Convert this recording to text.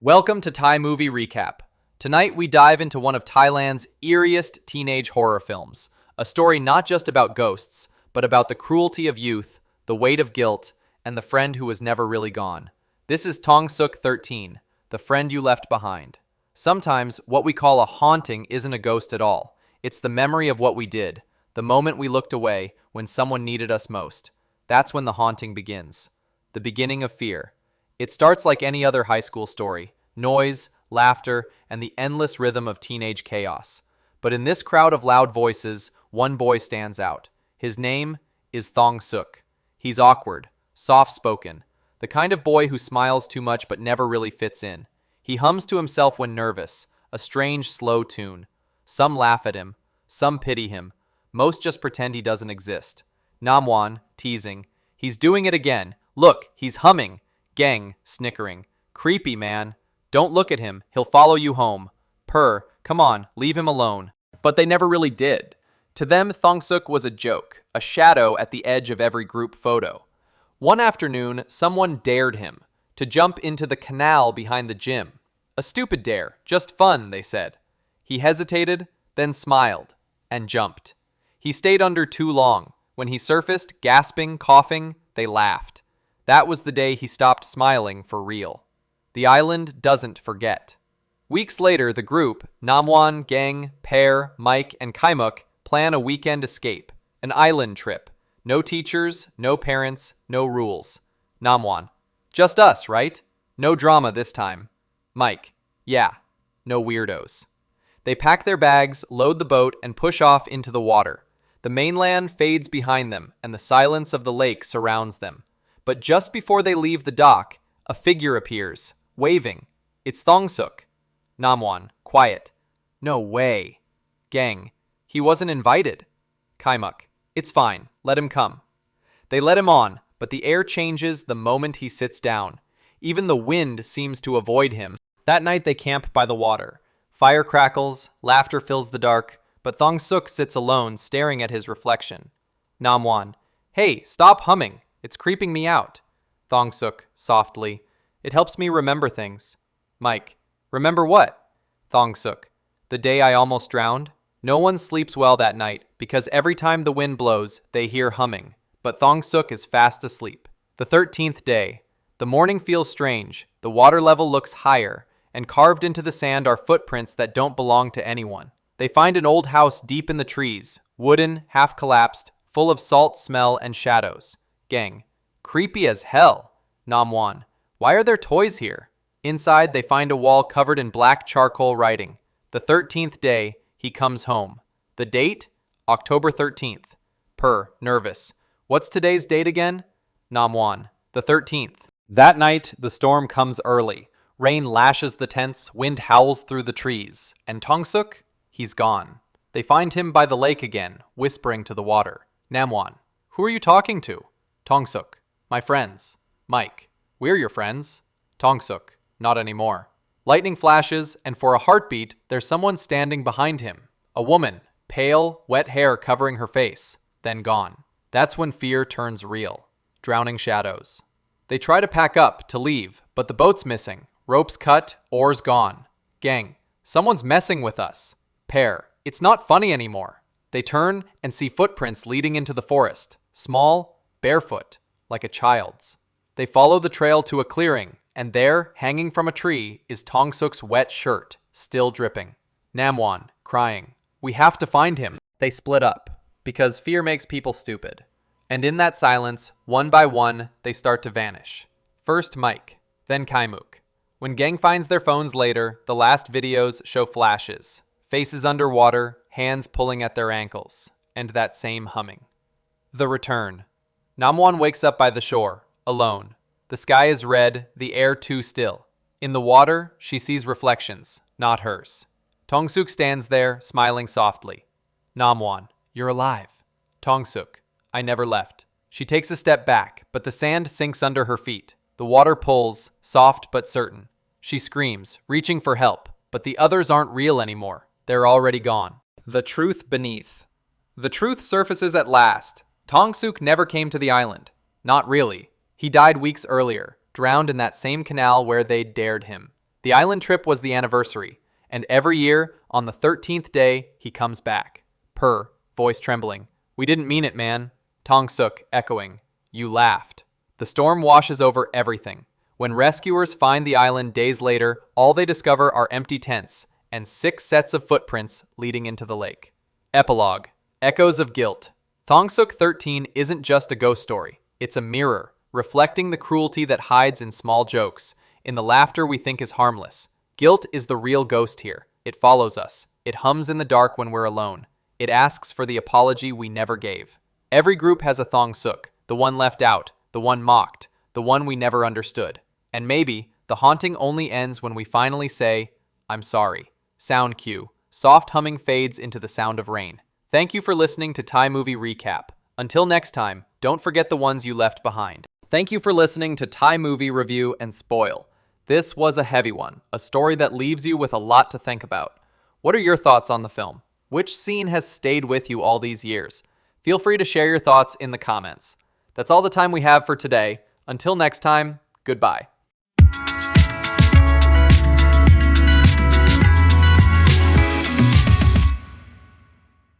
Welcome to Thai Movie Recap. Tonight we dive into one of Thailand's eeriest teenage horror films, a story not just about ghosts, but about the cruelty of youth, the weight of guilt, and the friend who was never really gone. This is Thongsuk 13, The Friend You Left Behind. Sometimes, what we call a haunting isn't a ghost at all. It's the memory of what we did, the moment we looked away when someone needed us most. That's when the haunting begins. The beginning of fear. It starts like any other high school story. Noise, laughter, and the endless rhythm of teenage chaos. But in this crowd of loud voices, one boy stands out. His name is Thongsuk. He's awkward, soft-spoken, the kind of boy who smiles too much but never really fits in. He hums to himself when nervous, a strange, slow tune. Some laugh at him, some pity him. Most just pretend he doesn't exist. Namwan, teasing. He's doing it again. Look, he's humming. Geng, snickering. Creepy, man. Don't look at him. He'll follow you home. Purr. Come on, leave him alone. But they never really did. To them, Thongsuk was a joke, a shadow at the edge of every group photo. One afternoon, someone dared him to jump into the canal behind the gym. A stupid dare, just fun, they said. He hesitated, then smiled, and jumped. He stayed under too long. When he surfaced, gasping, coughing, they laughed. That was the day he stopped smiling for real. The island doesn't forget. Weeks later, the group, Namwan, Geng, Pear, Mike, and Khaimuk, plan a weekend escape. An island trip. No teachers, no parents, no rules. Namwan. Just us, right? No drama this time. Mike. Yeah. No weirdos. They pack their bags, load the boat, and push off into the water. The mainland fades behind them, and the silence of the lake surrounds them. But just before they leave the dock, a figure appears, waving. It's Thongsuk. Namwan, quiet. No way. Geng, he wasn't invited. Khaimuk, it's fine, let him come. They let him on, but the air changes the moment he sits down. Even the wind seems to avoid him. That night they camp by the water. Fire crackles, laughter fills the dark, but Thongsuk sits alone, staring at his reflection. Namwan, hey, stop humming. It's creeping me out. Thongsuk, softly. It helps me remember things. Mike, remember what? Thongsuk, the day I almost drowned. No one sleeps well that night because every time the wind blows, they hear humming. But Thongsuk is fast asleep. The 13th day. The morning feels strange. The water level looks higher, and carved into the sand are footprints that don't belong to anyone. They find an old house deep in the trees, wooden, half collapsed, full of salt smell and shadows. Geng, creepy as hell. Namwan, why are there toys here? Inside, they find a wall covered in black charcoal writing. The 13th day, he comes home. The date? October 13th. Purr, nervous. What's today's date again? Namwan, the 13th. That night, the storm comes early. Rain lashes the tents, wind howls through the trees. And Thongsuk? He's gone. They find him by the lake again, whispering to the water. Namwan, who are you talking to? Thongsuk, my friends. Mike, we're your friends. Thongsuk, not anymore. Lightning flashes, and for a heartbeat, there's someone standing behind him. A woman, pale, wet hair covering her face, then gone. That's when fear turns real. Drowning shadows. They try to pack up, to leave, but the boat's missing. Ropes cut, oars gone. Geng, someone's messing with us. Pear, it's not funny anymore. They turn and see footprints leading into the forest. Small, barefoot, like a child's. They follow the trail to a clearing, and there, hanging from a tree, is Thongsuk's wet shirt, still dripping. Namwan, crying. We have to find him. They split up, because fear makes people stupid. And in that silence, one by one, they start to vanish. First Mike, then Khaimuk. When Geng finds their phones later, the last videos show flashes. Faces underwater, hands pulling at their ankles, and that same humming. The return. Namwan wakes up by the shore, alone. The sky is red, the air too still. In the water, she sees reflections, not hers. Thongsuk stands there, smiling softly. Namwan, you're alive. Thongsuk, I never left. She takes a step back, but the sand sinks under her feet. The water pulls, soft but certain. She screams, reaching for help, but the others aren't real anymore. They're already gone. The truth beneath. The truth surfaces at last. Thongsuk never came to the island. Not really. He died weeks earlier, drowned in that same canal where they'd dared him. The island trip was the anniversary, and every year, on the 13th day, he comes back. Purr, voice trembling. We didn't mean it, man. Thongsuk, echoing. You laughed. The storm washes over everything. When rescuers find the island days later, all they discover are empty tents and 6 sets of footprints leading into the lake. Epilogue. Echoes of Guilt. Thongsuk 13 isn't just a ghost story. It's a mirror, reflecting the cruelty that hides in small jokes, in the laughter we think is harmless. Guilt is the real ghost here. It follows us. It hums in the dark when we're alone. It asks for the apology we never gave. Every group has a Thongsuk, the one left out, the one mocked, the one we never understood. And maybe the haunting only ends when we finally say, I'm sorry. Sound cue. Soft humming fades into the sound of rain. Thank you for listening to Thai Movie Recap. Until next time, don't forget the ones you left behind. Thank you for listening to Thai Movie Review and Spoil. This was a heavy one, a story that leaves you with a lot to think about. What are your thoughts on the film? Which scene has stayed with you all these years? Feel free to share your thoughts in the comments. That's all the time we have for today. Until next time, goodbye.